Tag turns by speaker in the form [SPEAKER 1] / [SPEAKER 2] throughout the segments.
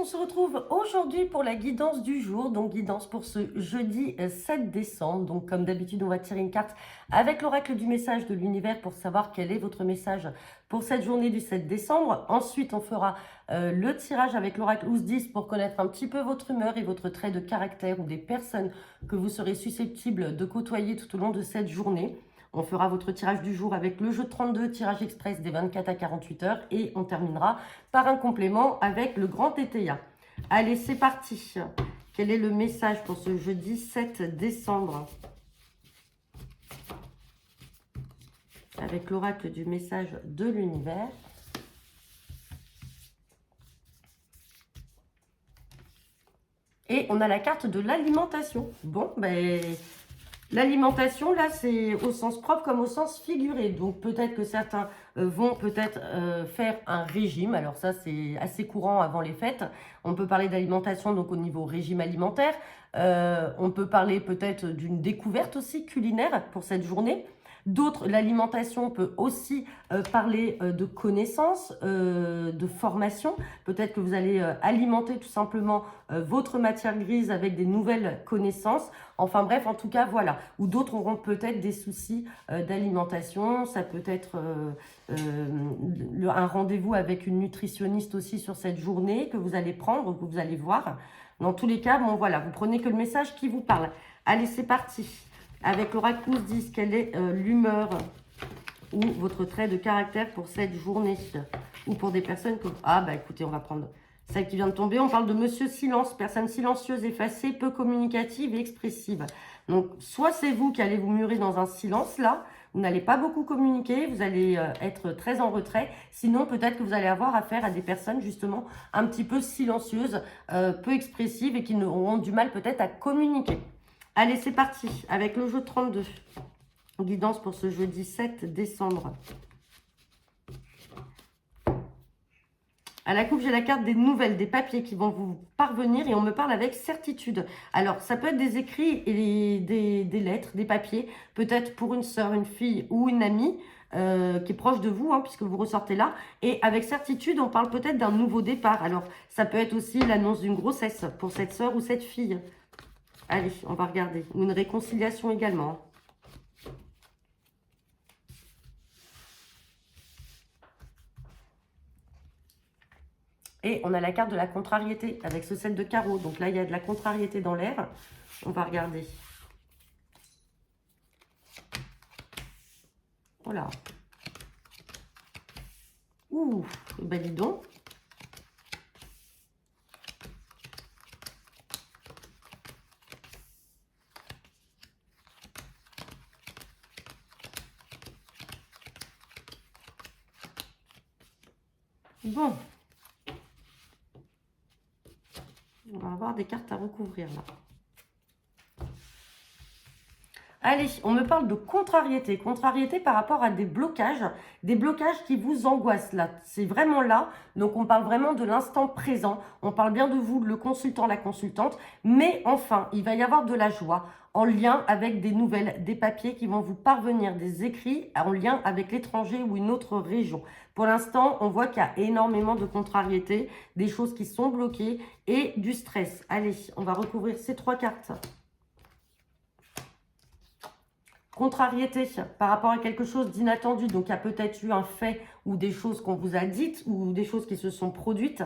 [SPEAKER 1] on se retrouve aujourd'hui pour la guidance du jour, donc guidance pour ce jeudi 7 décembre. Donc comme d'habitude, on va tirer une carte avec l'oracle du message de l'univers pour savoir quel est votre message pour cette journée du 7 décembre. Ensuite, on fera le tirage avec l'oracle Ouse-10 pour connaître un petit peu votre humeur et votre trait de caractère ou des personnes que vous serez susceptibles de côtoyer tout au long de cette journée. On fera votre tirage du jour avec le jeu de 32, tirage express des 24 à 48 heures et on terminera par un complément avec le grand TTA. Allez, c'est parti. Quel est le message pour ce jeudi 7 décembre? Avec l'oracle du message de l'univers. Et on a la carte de l'alimentation. Bon, ben... l'alimentation, là, c'est au sens propre comme au sens figuré. Donc, peut-être que certains vont peut-être faire un régime. Alors ça, c'est assez courant avant les fêtes. On peut parler d'alimentation, donc au niveau régime alimentaire. On peut parler peut-être d'une découverte aussi culinaire pour cette journée. D'autres, l'alimentation peut aussi parler de connaissances, de formation. Peut-être que vous allez alimenter tout simplement votre matière grise avec des nouvelles connaissances. Enfin bref, en tout cas, voilà. Ou d'autres auront peut-être des soucis d'alimentation. Ça peut être un rendez-vous avec une nutritionniste aussi sur cette journée que vous allez prendre, que vous allez voir. Dans tous les cas, bon voilà, vous prenez que le message qui vous parle. Allez, c'est parti. Avec l'oracle Pouce 10, quelle est l'humeur ou votre trait de caractère pour cette journée? Ou pour des personnes que... Ah, bah écoutez, on va prendre celle qui vient de tomber. On parle de Monsieur Silence, personne silencieuse, effacée, peu communicative et expressive. Donc, soit c'est vous qui allez vous murer dans un silence, là. Vous n'allez pas beaucoup communiquer, vous allez être très en retrait. Sinon, peut-être que vous allez avoir affaire à des personnes, justement, un petit peu silencieuses, peu expressives et qui auront du mal peut-être à communiquer. Allez, c'est parti, avec le jeu 32. Guidance pour ce jeudi 7 décembre. À la coupe, j'ai la carte des nouvelles, des papiers qui vont vous parvenir et on me parle avec certitude. Alors, ça peut être des écrits et des lettres, des papiers, peut-être pour une sœur, une fille ou une amie qui est proche de vous, hein, puisque vous ressortez là. Et avec certitude, on parle peut-être d'un nouveau départ. Alors, ça peut être aussi l'annonce d'une grossesse pour cette sœur ou cette fille. Allez, on va regarder. Ou une réconciliation également. Et on a la carte de la contrariété avec ce 7 de carreau. Donc là, il y a de la contrariété dans l'air. On va regarder. Voilà. Ouh, ben dis donc. Bon. On va avoir des cartes à recouvrir là. Allez, on me parle de contrariété. Contrariété par rapport à des blocages qui vous angoissent là. C'est vraiment là. Donc, on parle vraiment de l'instant présent. On parle bien de vous, le consultant, la consultante. Mais enfin, il va y avoir de la joie en lien avec des nouvelles, des papiers qui vont vous parvenir, des écrits en lien avec l'étranger ou une autre région. Pour l'instant, on voit qu'il y a énormément de contrariétés, des choses qui sont bloquées et du stress. Allez, on va recouvrir ces trois cartes. Contrariété par rapport à quelque chose d'inattendu. Donc, il y a peut-être eu un fait ou des choses qu'on vous a dites ou des choses qui se sont produites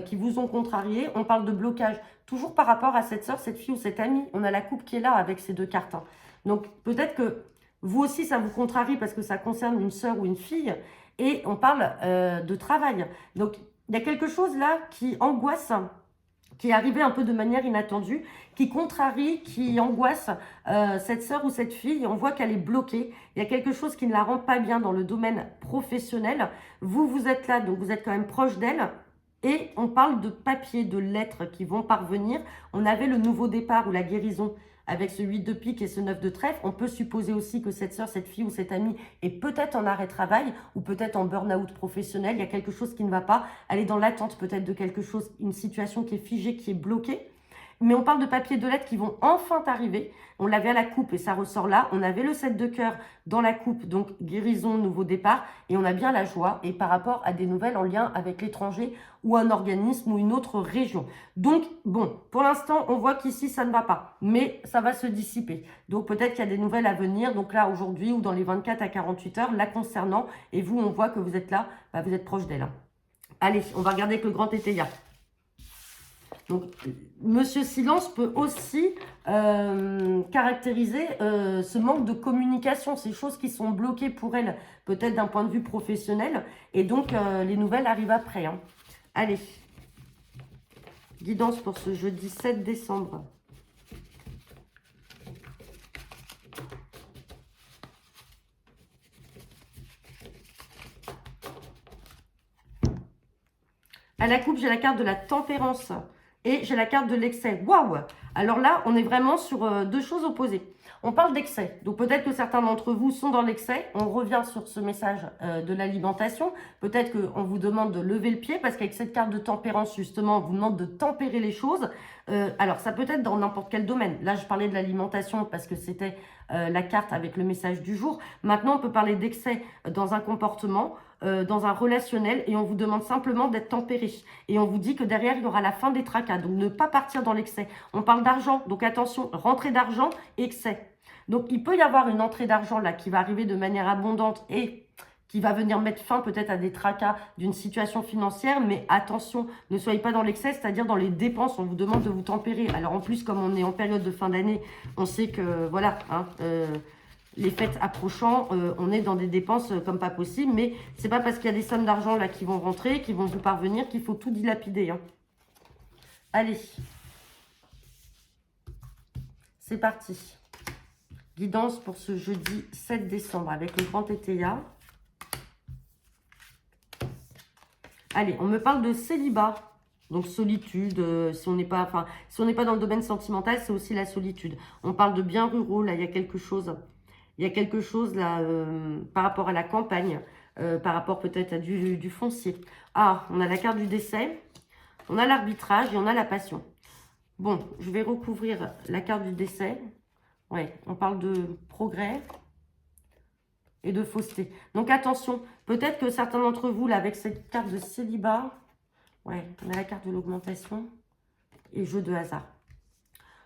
[SPEAKER 1] qui vous ont contrarié. On parle de blocage toujours par rapport à cette sœur, cette fille ou cette amie. On a la coupe qui est là avec ces deux cartes. Hein. Donc, peut-être que vous aussi, ça vous contrarie parce que ça concerne une sœur ou une fille. Et on parle de travail. Donc, il y a quelque chose là qui angoisse, qui est arrivé un peu de manière inattendue, qui contrarie, qui angoisse cette sœur ou cette fille. On voit qu'elle est bloquée. Il y a quelque chose qui ne la rend pas bien dans le domaine professionnel. Vous, vous êtes là, donc vous êtes quand même proche d'elle. Et on parle de papier, de lettres qui vont parvenir. On avait le nouveau départ ou la guérison avec ce 8 de pique et ce 9 de trèfle. On peut supposer aussi que cette sœur, cette fille ou cette amie est peut-être en arrêt de travail ou peut-être en burn-out professionnel. Il y a quelque chose qui ne va pas. Elle est dans l'attente peut-être de quelque chose, une situation qui est figée, qui est bloquée. Mais on parle de papiers de lettres qui vont enfin arriver. On l'avait à la coupe et ça ressort là. On avait le 7 de cœur dans la coupe, donc guérison, nouveau départ. Et on a bien la joie et par rapport à des nouvelles en lien avec l'étranger ou un organisme ou une autre région. Donc, bon, pour l'instant, on voit qu'ici, ça ne va pas. Mais ça va se dissiper. Donc, peut-être qu'il y a des nouvelles à venir. Donc là, aujourd'hui ou dans les 24 à 48 heures, la concernant. Et vous, on voit que vous êtes là, bah, vous êtes proche d'elle. Hein. Allez, on va regarder avec le grand tétéia. Donc, Monsieur Silence peut aussi caractériser ce manque de communication, ces choses qui sont bloquées pour elle, peut-être d'un point de vue professionnel. Et donc, les nouvelles arrivent après. Hein. Allez, guidance pour ce jeudi 7 décembre. À la coupe, j'ai la carte de la tempérance. Et j'ai la carte de l'excès. Waouh! Alors là, on est vraiment sur deux choses opposées. On parle d'excès. Donc peut-être que certains d'entre vous sont dans l'excès. On revient sur ce message de l'alimentation. Peut-être qu'on vous demande de lever le pied parce qu'avec cette carte de tempérance, justement, on vous demande de tempérer les choses. Alors ça peut être dans n'importe quel domaine. Là, je parlais de l'alimentation parce que c'était la carte avec le message du jour. Maintenant, on peut parler d'excès dans un comportement, dans un relationnel et on vous demande simplement d'être tempéré. Et on vous dit que derrière, il y aura la fin des tracas. Donc, ne pas partir dans l'excès. On parle d'argent. Donc, attention, rentrée d'argent, excès. Donc, il peut y avoir une entrée d'argent là qui va arriver de manière abondante et qui va venir mettre fin peut-être à des tracas d'une situation financière. Mais attention, ne soyez pas dans l'excès, c'est-à-dire dans les dépenses. On vous demande de vous tempérer. Alors, en plus, comme on est en période de fin d'année, on sait que, voilà, hein, les fêtes approchant, on est dans des dépenses comme pas possible. Mais c'est pas parce qu'il y a des sommes d'argent là qui vont rentrer, qui vont vous parvenir, qu'il faut tout dilapider. Hein. Allez. C'est parti. Guidance pour ce jeudi 7 décembre avec le grand tétéia. Allez, on me parle de célibat. Donc solitude, si on n'est pas dans le domaine sentimental, c'est aussi la solitude. On parle de biens ruraux, là, il y a quelque chose. Il y a quelque chose là par rapport à la campagne, par rapport peut-être à du foncier. Ah, on a la carte du décès, on a l'arbitrage et on a la passion. Bon, je vais recouvrir la carte du décès. Ouais, on parle de progrès et de fausseté. Donc attention, peut-être que certains d'entre vous, là, avec cette carte de célibat, ouais, on a la carte de l'augmentation et jeu de hasard.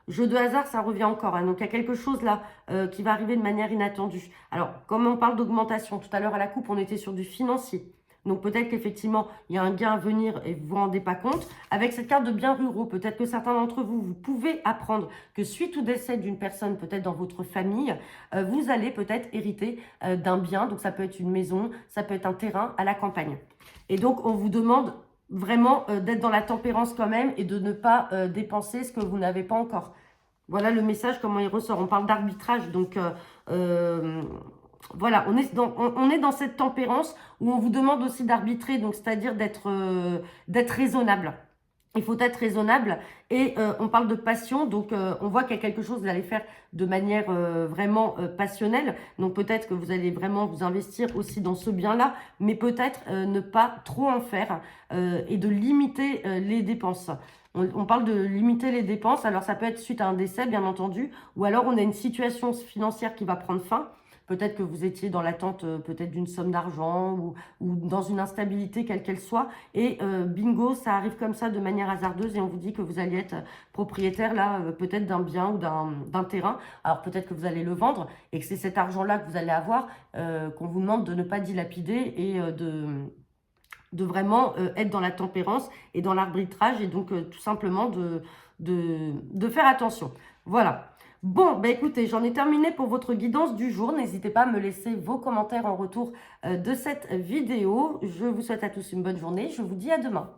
[SPEAKER 1] Jeu de hasard, ça revient encore. Hein. Donc, il y a quelque chose là qui va arriver de manière inattendue. Alors, comme on parle d'augmentation, tout à l'heure à la coupe, on était sur du financier. Donc, peut-être qu'effectivement, il y a un gain à venir et vous ne vous rendez pas compte. Avec cette carte de biens ruraux, peut-être que certains d'entre vous, vous pouvez apprendre que suite au décès d'une personne, peut-être dans votre famille, vous allez peut-être hériter d'un bien. Donc, ça peut être une maison, ça peut être un terrain à la campagne. Et donc, on vous demande vraiment d'être dans la tempérance quand même et de ne pas dépenser ce que vous n'avez pas encore. Voilà le message, comment il ressort. On parle d'arbitrage, donc voilà, on est dans cette tempérance où on vous demande aussi d'arbitrer, donc c'est-à-dire d'être raisonnable. Il faut être raisonnable et on parle de passion, donc on voit qu'il y a quelque chose, vous allez faire de manière vraiment passionnelle. Donc peut-être que vous allez vraiment vous investir aussi dans ce bien-là, mais peut-être ne pas trop en faire et de limiter les dépenses. On parle de limiter les dépenses, alors ça peut être suite à un décès bien entendu, ou alors on a une situation financière qui va prendre fin. Peut-être que vous étiez dans l'attente peut-être d'une somme d'argent ou dans une instabilité quelle qu'elle soit. Et bingo, ça arrive comme ça de manière hasardeuse et on vous dit que vous allez être propriétaire là peut-être d'un bien ou d'un terrain. Alors peut-être que vous allez le vendre et que c'est cet argent-là que vous allez avoir qu'on vous demande de ne pas dilapider et de vraiment être dans la tempérance et dans l'arbitrage et donc tout simplement de faire attention. Voilà. Bon, bah écoutez, j'en ai terminé pour votre guidance du jour. N'hésitez pas à me laisser vos commentaires en retour de cette vidéo. Je vous souhaite à tous une bonne journée. Je vous dis à demain.